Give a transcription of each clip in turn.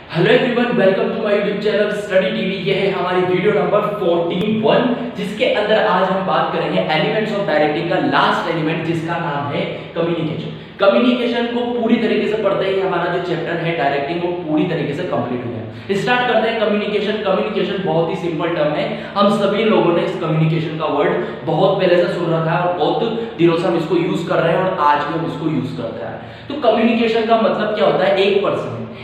Hello everyone, welcome to my YouTube channel study TV. ये है हमारी वीडियो नंबर 41 जिसके अंदर आज हम बात करेंगे एलिमेंट्स ऑफ डायरेक्टिंग का लास्ट एलिमेंट जिसका नाम है कम्युनिकेशन। कम्युनिकेशन को पूरी तरीके से पढ़ते ही हमारा जो चैप्टर है डायरेक्टिंग वो पूरी तरीके से कंप्लीट हो गया। स्टार्ट करते हैं कम्युनिकेशन। कम्युनिकेशन बहुत ही सिंपल टर्म है, हम सभी लोगों ने इस कम्युनिकेशन का वर्ड बहुत पहले से सुन रखा है और बहुत दिनों से हम इसको यूज कर रहे हैं और आज भी हम इसको यूज करते हैं। तो कम्युनिकेशन का मतलब क्या होता है?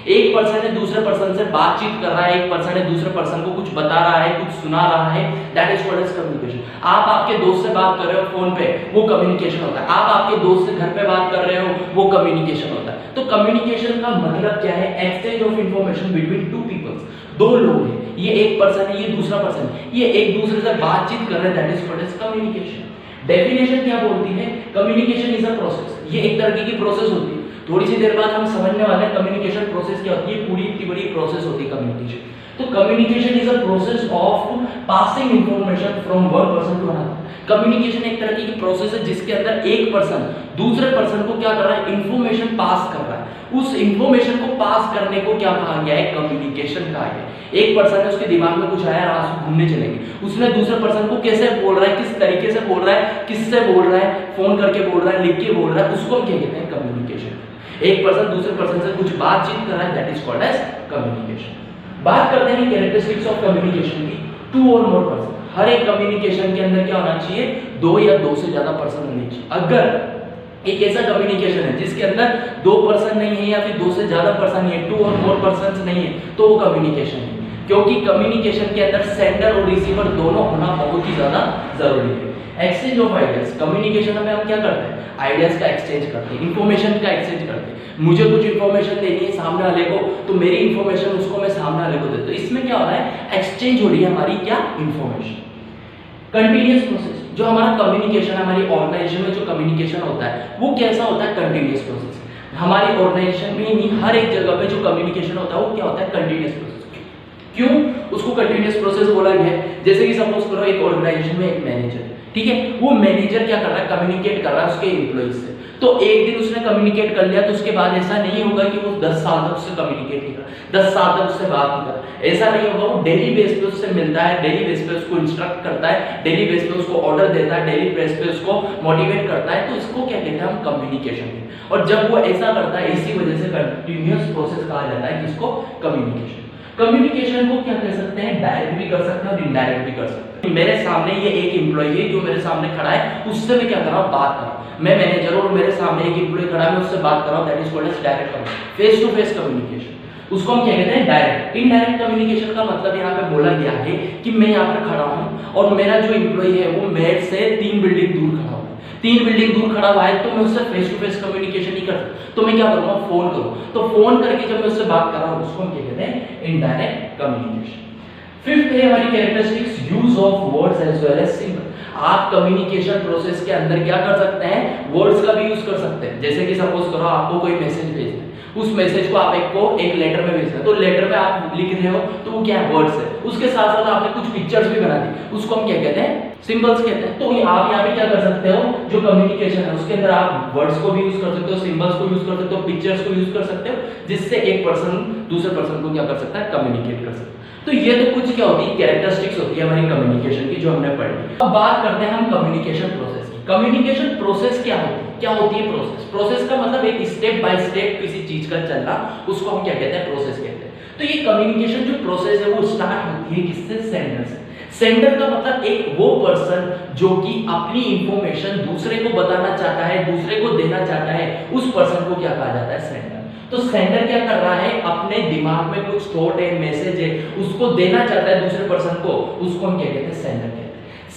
एक पर्सन है दूसरे पर्सन से बातचीत कर रहा है, एक पर्सन है दूसरे पर्सन को कुछ बता रहा है, कुछ सुना रहा है, that is called as communication. आप आपके दोस्त से बात कर रहे हो फोन पे, वो कम्युनिकेशन होता है। आप आपके दोस्त से घर पे बात कर रहे हो, वो कम्युनिकेशन होता है। तो कम्युनिकेशन का मतलब क्या है? Exchange of information between two peoples. दो लोग हैं, ये एक पर्सन है, ये दूसरा पर्सन है, ये एक दूसरे से बातचीत कर रहे हैं, that is called as communication. Definition क्या बोलती है? Communication is a process. ये एक तरह की प्रोसेस होती है। थोड़ी सी देर बाद हम समझने वाले हैं कम्युनिकेशन प्रोसेस क्या होती है। पूरी इतनी बड़ी प्रोसेस होती है कम्युनिकेशन। तो communication is a process of passing information from one person to another. Communication एक तरह की प्रोसेस है जिसके अंदर एक पर्सन दूसरे पर्सन को क्या कर रहा है? इंफॉर्मेशन पास कर रहा है। उस इंफॉर्मेशन को पास करने को क्या कहा गया है? कम्युनिकेशन कहा गया है। एक पर्सन है, उसके दिमाग में कुछ आया, रात को घूमने चलेंगे, उसने दूसरे पर्सन को कैसे बोल रहा है, किस तरीके से बोल रहा है, किससे बोल रहा है, फोन करके बोल रहा है, लिख के बोल रहा है, उसको हम क्या कहते हैं? कम्युनिकेशन। एक पर्सन दूसरे पर्सन से कुछ बातचीत कर रहा है, that is called as communication. बात करते हैं कैरेक्टरिस्टिक्स ऑफ कम्युनिकेशन की। टू और मोर पर्सन। हर एक कम्युनिकेशन के अंदर क्या होना चाहिए? दो या दो से ज्यादा पर्सन होने चाहिए। अगर एक ऐसा कम्युनिकेशन है जिसके अंदर दो पर्सन नहीं है या फिर दो से ज्यादा पर्सन है, टू और मोर पर्सन नहीं है, तो वो कम्युनिकेशन है। क्योंकि कम्युनिकेशन के अंदर सेंडर और रिसीवर दोनों होना बहुत ही ज्यादा जरूरी है। Exchange of ideas. कम्युनिकेशन में हम क्या करते हैं? आइडियाज का एक्सचेंज करते हैं, इंफॉर्मेशन का एक्सचेंज करते हैं। मुझे कुछ इंफॉर्मेशन देनी है सामने वाले को, तो मेरी इंफॉर्मेशन उसको मैं सामने वाले को देता हूं। इसमें क्या हो रहा है? एक्सचेंज हो रही है हमारी क्या? इंफॉर्मेशन। Continuous process. जो हमारा कम्युनिकेशन है, हमारी ऑर्गेनाइजेशन में जो कम्युनिकेशन होता है वो कैसा होता है? Continuous process. हमारी ऑर्गेनाइजेशन में नहीं, हर एक जगह पे जो कम्युनिकेशन होता है वो क्या होता है? Continuous process. क्यों उसको कंटिन्यूअस प्रोसेस बोला गया है? जैसे कि सपोज करो एक ऑर्गेनाइजेशन में एक मैनेजर है, ठीक है, वो मैनेजर क्या कर रहा है? कम्युनिकेट कर रहा है उसके एम्प्लॉइज से। तो एक दिन उसने कम्युनिकेट कर लिया, तो उसके बाद ऐसा नहीं होगा कि वो 10 साल तक उससे कम्युनिकेट नहीं कर, 10 साल तक उससे बात नहीं कर, ऐसा नहीं होगा। वो डेली बेस पे उससे मिलता है, डेली बेस पे उसको इंस्ट्रक्ट करता है, डेली बेस पे उसको ऑर्डर देता है, डेली बेस पे उसको मोटिवेट करता है। तो इसको क्या कहते हैं हम? कम्युनिकेशन। और जब वो ऐसा करता है, इसी वजह से कंटिन्यूअस प्रोसेस कहा जाता है किसको? कम्युनिकेशन। कम्युनिकेशन को क्या कह सकते हैं? डायरेक्ट भी कर सकते हैं और इनडायरेक्ट भी कर सकते हैं। मेरे सामने ये एक एम्प्लॉय है जो मेरे सामने खड़ा है, उससे मैं क्या कर रहा हूं? बात कर रहा हूं। मैं मैनेजर हूं और मेरे सामने एक एम्प्लॉय खड़ा है, मैं उससे बात कर रहा हूं, that is called as direct communication, face to face communication. उसको हम क्या कहते हैं? डायरेक्ट। इनडायरेक्ट कम्युनिकेशन का मतलब यहाँ पे बोला गया है कि मैं यहाँ पर खड़ा हूँ और मेरा जो एम्प्लॉय है वो मेरे से 3 बिल्डिंग दूर खड़ा हुआ है। 3 बिल्डिंग दूर खड़ा हुआ है तो मैं उससे फेस टू फेस कम्युनिकेशन नहीं कर सकता, तो मैं क्या करूंगा? फोन करूँ। तो फोन करके जब मैं उससे बात कर रहा हूँ उसको हम क्या कहते हैं? Indirect communication. फिफ्थ है हमारी characteristics, use of words as well as symbol. आप कम्युनिकेशन प्रोसेस के अंदर क्या कर सकते हैं? वर्ड्स का भी यूज कर सकते हैं। जैसे कि सपोज करो आपको कोई मैसेज भेजना है, उस मैसेज को आप एक लेटर में भेजना है, तो लेटर में आप लिख रहे हो तो वो क्या है? वर्ड्स है। उसके साथ साथ आपने कुछ पिक्चर्स भी बना दी, उसको हम क्या कहते हैं? सिंबल्स कहते हैं। तो आप यहाँ पे क्या कर सकते हो? जो कम्युनिकेशन है उसके अंदर आप वर्ड्स को भी यूज कर सकते हो, सिंबल्स को यूज कर सकते हो, पिक्चर्स को यूज कर सकते हो, जिससे एक पर्सन दूसरे पर्सन को क्या कर सकता है? कम्युनिकेट कर सकता है। तो ये तो कुछ क्या होती है? कैरेक्टरिस्टिक्स होती है हमारी कम्युनिकेशन की जो हमने पढ़ी। अब बात करते हैं हम कम्युनिकेशन प्रोसेस की। कम्युनिकेशन प्रोसेस क्या होती है? क्या होती है प्रोसेस? प्रोसेस का मतलब एक स्टेप बाय स्टेप किसी चीज का चलना, उसको हम क्या कहते हैं? प्रोसेस कहते हैं। तो ये कम्युनिकेशन जो प्रोसेस है वो स्टार्ट होती है किससे? सेंडर से। सेंडर का मतलब एक वो पर्सन जो कि अपनी इंफॉर्मेशन दूसरे को बताना चाहता है, दूसरे को देना चाहता है, उस पर्सन को क्या कहा जाता है? सेंडर। तो सेंडर क्या कर रहा है? अपने दिमाग में कुछ थॉट है, मैसेज है, उसको देना चाहता है दूसरे पर्सन को, उसको हम क्या कहते हैं? सेंडर कहते हैं।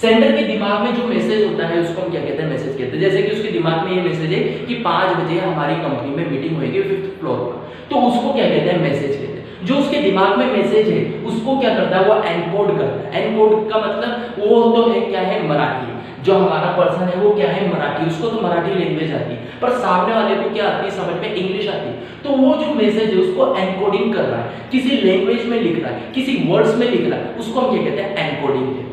सेंडर के दिमाग में जो मैसेज होता है उसको हम क्या कहते हैं? मैसेज कहते हैं। जैसे कि उसके दिमाग में ये मैसेज है कि 5 बजे हमारी कंपनी में मीटिंग होगी 5th फ्लोर पर, तो उसको क्या कहते हैं? मैसेज कहते हैं। जो उसके दिमाग में मैसेज है उसको क्या करता है? वो एनकोड करता है। एनकोड का मतलब वो तो है क्या है? मराठी। जो हमारा पर्सन है वो क्या है? मराठी। उसको तो मराठी लैंग्वेज आती है, पर सामने वाले को क्या आती है? समझ में इंग्लिश आती है। तो वो जो मैसेज है उसको एनकोडिंग कर रहा है, किसी लैंग्वेज में लिख रहा है, किसी वर्ड्स में लिख रहा है, उसको हम क्या कहते हैं? एनकोडिंग कहते हैं।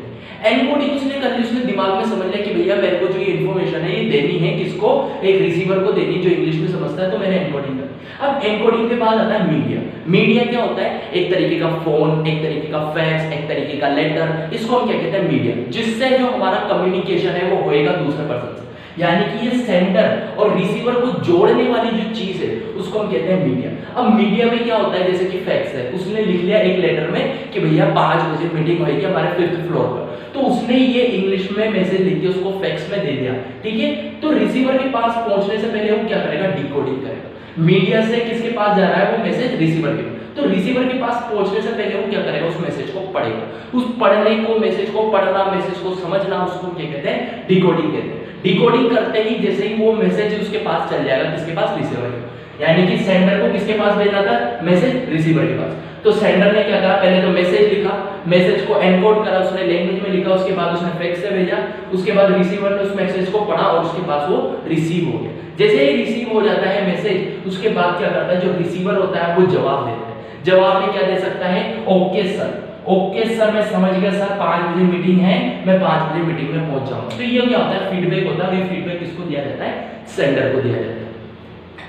एनकोडिंग उसने कर ली, उसने दिमाग में समझ लिया कि भैया मेरे को जो ये इन्फॉर्मेशन है ये देनी है किसको, एक रिसीवर को देनी जो इंग्लिश में समझता है, तो मैंने एनकोडिंग कर। अब एनकोडिंग के बाद आता है मीडिया। मीडिया क्या होता है, एक तरीके का फोन, एक तरीके का फैक्स, एक तरीके का लेटर, इसको हम क्या कहते हैं मीडिया, जिससे जो हमारा कम्युनिकेशन है वो होएगा दूसरे पर्सन से। यानी कि ये सेंडर और रिसीवर को जोड़ने वाली जो चीज है उसको हम कहते हैं मीडिया। अब मीडिया में क्या होता है, जैसे कि फैक्स है, उसने लिख लिया एक लेटर में कि भैया 5 बजे मीटिंग होगी हमारे 5th फ्लोर पर, तो उसने ये इंग्लिश में मैसेज लिख के उसको फैक्स में दे दिया, ठीक है। तो रिसीवर के पास पहुंचने से पहले वो क्या करेगा, डिकोडिंग करेगा। मीडिया से किसके पास जा रहा है वो मैसेज, रिसीवर के, तो रिसीवर के पास पहुंचने से पहले वो क्या करेगा, उस मैसेज को पढ़ेगा। उस पढ़ने को, मैसेज को पढ़ना, मैसेज को समझना, उसको क्या कहते हैं, डिकोडिंग कहते हैं। डिकोडिंग करते ही जैसे ही वो मैसेज उसके पास चल जाएगा, किसके पास, रिसीवर के, यानी कि सेंडर को किसके पास भेजना था, मैसेज रिसीवर के पास। तो सेंडर ने क्या करा, पहले तो मैसेज लिखा, मैसेज को एनकोड करा, उसने लैंग्वेज में लिखा, उसके बाद उसने फैक्स से भेजा, उसके बाद रिसीवर ने उस मैसेज को पढ़ा और उसके बाद वो रिसीव हो गया। जैसे ही रिसीव हो जाता है मैसेज, उसके बाद क्या करता है, जो रिसीवर होता है वो जवाब देता है। जवाब में क्या दे सकता है, ओके सर, ओके सर मैं समझ गया सर, 5 बजे मीटिंग है, मैं 5 बजे मीटिंग में पहुंच जाऊंगा। तो ये क्या होता है, फीडबैक होता है। ये फीडबैक किसको दिया जाता है, सेंडर को दिया जाता है।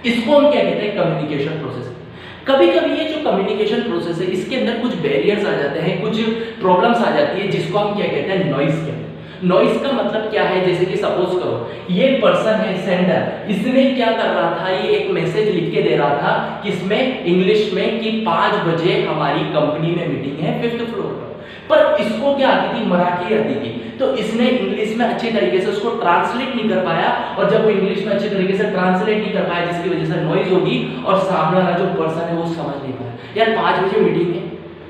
इसको हम क्या कहते हैं, कम्युनिकेशन प्रोसेस। कभी कभी ये जो कम्युनिकेशन प्रोसेस है इसके अंदर कुछ बैरियर्स आ जाते हैं, कुछ प्रॉब्लम्स आ जाती है, जिसको हम क्या कहते हैं, नॉइस कहते हैं। नॉइस का मतलब क्या है, जैसे कि सपोज करो ये पर्सन है सेंडर, इसने क्या कर रहा था, ये एक मैसेज लिख के दे रहा था किसमें, इंग्लिश में, कि 5 बजे हमारी कंपनी में मीटिंग है 5th फ्लोर पर इसको क्या आती थी, मराठी आती थी, तो इसने इंग्लिश में अच्छी तरीके से उसको ट्रांसलेट नहीं कर पाया, और जब वो इंग्लिश में अच्छी तरीके से ट्रांसलेट नहीं कर पाया जिसकी वजह से नॉइज होगी और सामने वाला जो पर्सन है वो समझ नहीं पाया। यार 5 बजे मीटिंग है,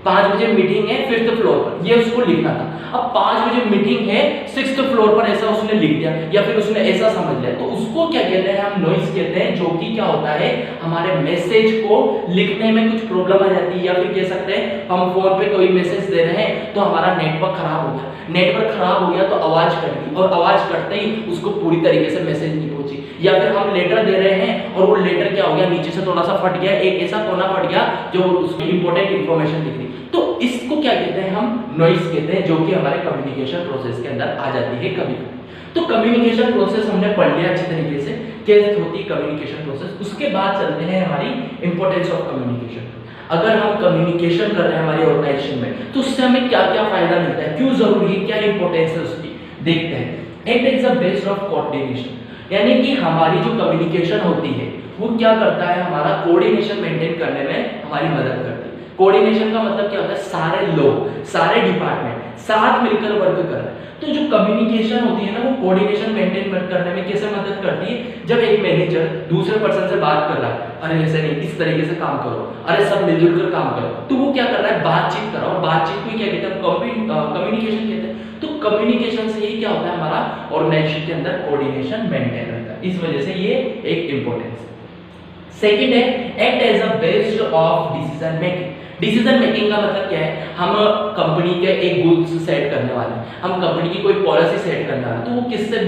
5 बजे मीटिंग है 5th फ्लोर पर, ये उसको लिखना था। अब 5 बजे मीटिंग है 6th फ्लोर पर, ऐसा उसने लिख दिया या फिर उसने ऐसा समझ लिया, तो उसको क्या कहते हैं, हम नॉइस कहते हैं, जो कि क्या होता है, हमारे मैसेज को लिखने में कुछ प्रॉब्लम आ जाती है। या फिर कह सकते हैं हम फोन पे कोई मैसेज दे रहे हैं तो हमारा नेटवर्क खराब हो गया, नेटवर्क खराब हो गया तो आवाज कट गई, और आवाज कटते ही उसको पूरी तरीके से मैसेज नहीं पहुंची। या फिर हम लेटर दे रहे हैं और वो लेटर क्या हो गया, नीचे से थोड़ा सा फट गया, एक ऐसा कोना फट गया जो उसमें इंपॉर्टेंट इंफॉर्मेशन दिख रही, तो इसको क्या कहते हैं, हम नॉइस कहते हैं, जो कि हमारे कम्युनिकेशन प्रोसेस के अंदर आ जाती है कभी कभी। तो कम्युनिकेशन प्रोसेस हमने पढ़ लिया अच्छी तरीके से, कैसे होती है कम्युनिकेशन प्रोसेस। उसके बाद चलते हैं हमारी इंपॉर्टेंस ऑफ कम्युनिकेशन। अगर हम कम्युनिकेशन कर रहे हैं हमारी ऑर्गेनाइजेशन में, तो उससे हमें क्या क्या फायदा मिलता है, क्यों जरूरी है, क्या इंपॉर्टेंस है उसकी, देखते हैं। It is the best of coordination, यानी कि हमारी जो कम्युनिकेशन होती है वो क्या करता है, हमारा कोऑर्डिनेशन मेंटेन करने में हमारी मदद करती है। कोऑर्डिनेशन का मतलब क्या होता है, सारे लोग, सारे डिपार्टमेंट साथ मिलकर वर्क कर रहे हैं। तो जो कम्युनिकेशन होती है ना, वो कोऑर्डिनेशन मेंटेन करने में कैसे मदद करती है, जब एक मैनेजर दूसरे पर्सन से बात कर रहा है, अरे ऐसे नहीं, इस तरीके से काम करो, अरे सब मिलजुल कर काम करो, तो वो क्या कर रहा है, बातचीत कर रहा है, और बातचीत में क्या कहते हैं, कम्युनिकेशन कहते हैं। तो कम्युनिकेशन से ही क्या होता है, हमारा ऑर्गेनाइजेशन के अंदर कोऑर्डिनेशन मेंटेन रहता है, इस वजह से ये एक इंपॉर्टेंस है। सेकंड है, act as a based of decision making. Decision making का मतलब क्या है, हम कंपनी के एक गोल्स सेट करने वाले हैं, हम कंपनी की कोई पॉलिसी सेट करने वाले हैं, तो वो किससे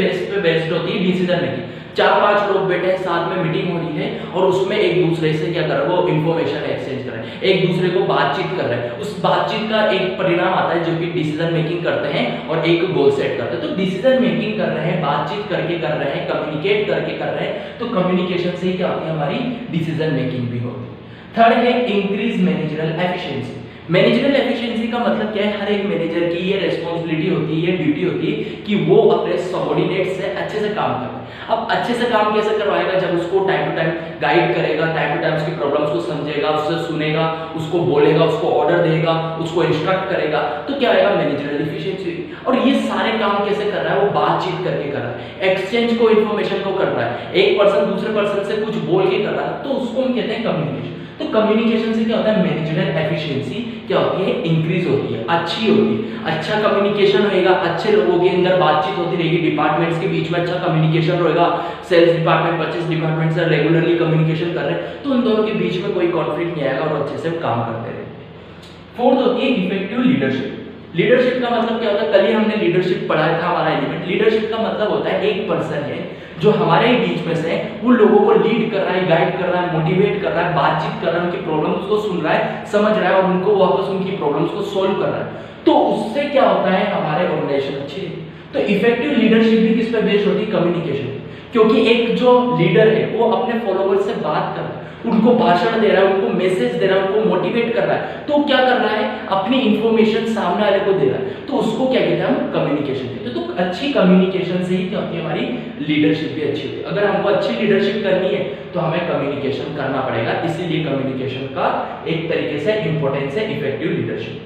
बेस्ड होती है, डिसीजन मेकिंग। 4-5 लोग बैठे हैं, साथ में मीटिंग हो रही है और उसमें एक दूसरे से क्या कर रहे हैं, वो इंफॉर्मेशन एक्सचेंज कर रहे हैं, एक दूसरे को बातचीत कर रहे हैं, उस बातचीत का एक परिणाम आता है जो कि डिसीजन मेकिंग करते हैं और एक गोल सेट करते हैं। तो डिसीजन मेकिंग कर रहे हैं, बातचीत करके कर रहे हैं, कम्युनिकेट करके कर रहे हैं, तो कम्युनिकेशन से ही क्या होती है, हमारी डिसीजन मेकिंग भी होती है। थर्ड है increase managerial efficiency. Managerial efficiency का मतलब क्या है, हर एक मैनेजर की ये रिस्पांसिबिलिटी होती है, ये ड्यूटी होती है कि वो अपने सबऑर्डिनेट से अच्छे से काम करे। अब अच्छे से काम कैसे करवाएगा, जब उसको टाइम टू टाइम गाइड करेगा, टाइम टू टाइम उसकी प्रॉब्लम्स को समझेगा, उससे सुनेगा, उसको बोलेगा, उसको ऑर्डर देगा, उसको इंस्ट्रक्ट करेगा, तो क्या आएगा, मैनेजरल एफिशिएंसी। और ये सारे काम कैसे कर रहा है, वो बातचीत करके कर रहा है, एक्सचेंज को, इन्फॉर्मेशन को कर रहा है, एक पर्सन दूसरे पर्सन से कुछ बोल के कर रहा है, तो उसको हम कहते हैं कम्युनिकेशन। तो कम्युनिकेशन से क्या होता है, मैनेजरल एफिशिएंसी क्या होती है, इंक्रीज होती है, अच्छी होती है। अच्छा कम्युनिकेशन होएगा, अच्छे लोगों के अंदर बातचीत होती रहेगी, डिपार्टमेंट्स के बीच में अच्छा कम्युनिकेशन होएगा, सेल्स डिपार्टमेंट, परचेस डिपार्टमेंट से रेगुलरली कम्युनिकेशन कर रहे हैं, तो उन दोनों के बीच में कोई कॉन्फ्लिक्ट नहीं आएगा और अच्छे से काम करते रहेंगे। फोर्थ होती है इफेक्टिव लीडरशिप। लीडरशिप का मतलब क्या होता है, कल ही हमने लीडरशिप पढ़ाया था हमारा एलिमेंट। लीडरशिप का मतलब होता है एक पर्सन है जो हमारे ही बीच में से उन लोगों को लीड कर रहा है, गाइड कर रहा है, मोटिवेट कर रहा है, बातचीत कर रहा है, उनकी प्रॉब्लम्स को सुन रहा है, समझ रहा है और उनको वापस उनकी प्रॉब्लम्स को सोल्व कर रहा है। तो उससे क्या होता है, हमारे ऑर्गेनाइजेशन अच्छी है। तो इफेक्टिव लीडरशिप भी किस पे बेस्ड होती है, कम्युनिकेशन। क्योंकि एक जो लीडर है वो अपने फॉलोअर्स से बात कर रहा है, उनको भाषण दे रहा है, उनको मैसेज दे रहा है, उनको मोटिवेट कर रहा है, तो क्या कर रहा है, अपनी इंफॉर्मेशन सामने वाले को दे रहा है, तो उसको क्या कहते हैं हम, कम्युनिकेशन कहते हैं। तो अच्छी कम्युनिकेशन से ही क्या होती है, हमारी लीडरशिप भी अच्छी होती है। अगर हमको अच्छी लीडरशिप करनी है तो हमें कम्युनिकेशन करना पड़ेगा, इसीलिए कम्युनिकेशन का एक तरीके से इंपॉर्टेंस है इफेक्टिव लीडरशिप।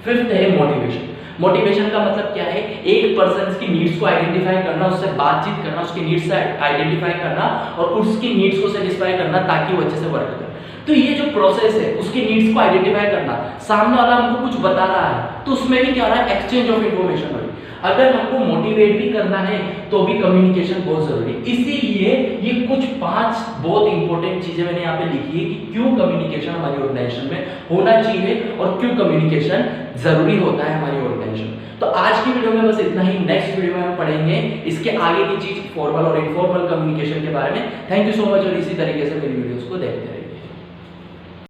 फिफ्थ है मोटिवेशन। मोटिवेशन का मतलब क्या है, एक पर्सन की नीड्स को आइडेंटिफाई करना, उससे बातचीत करना, उसकी नीड्स से आइडेंटिफाई करना और उसकी नीड्स को सेटिस्फाई करना ताकि वो अच्छे से वर्क करे। तो ये जो प्रोसेस है, उसकी नीड्स को आइडेंटिफाई करना, सामने वाला हमको कुछ बता रहा है तो उसमें भी क्या हो रहा है, एक्सचेंज ऑफ इंफॉर्मेशन हो रही है। अगर हमको मोटिवेट भी करना है तो भी कम्युनिकेशन बहुत जरूरी है। इसीलिए ये कुछ 5 बहुत इंपॉर्टेंट चीजें मैंने यहाँ पे लिखी है कि क्यों कम्युनिकेशन हमारी ऑर्गेनाइजेशन में होना चाहिए और क्यों कम्युनिकेशन जरूरी होता है हमारी ऑर्गेनाइजेशन। तो आज की वीडियो में बस इतना ही। नेक्स्ट वीडियो में हम पढ़ेंगे इसके आगे की चीज, फॉर्मल और इनफॉर्मल कम्युनिकेशन के बारे में। थैंक यू सो मच और इसी तरीके से मेरी वीडियोस को देखते रहिए।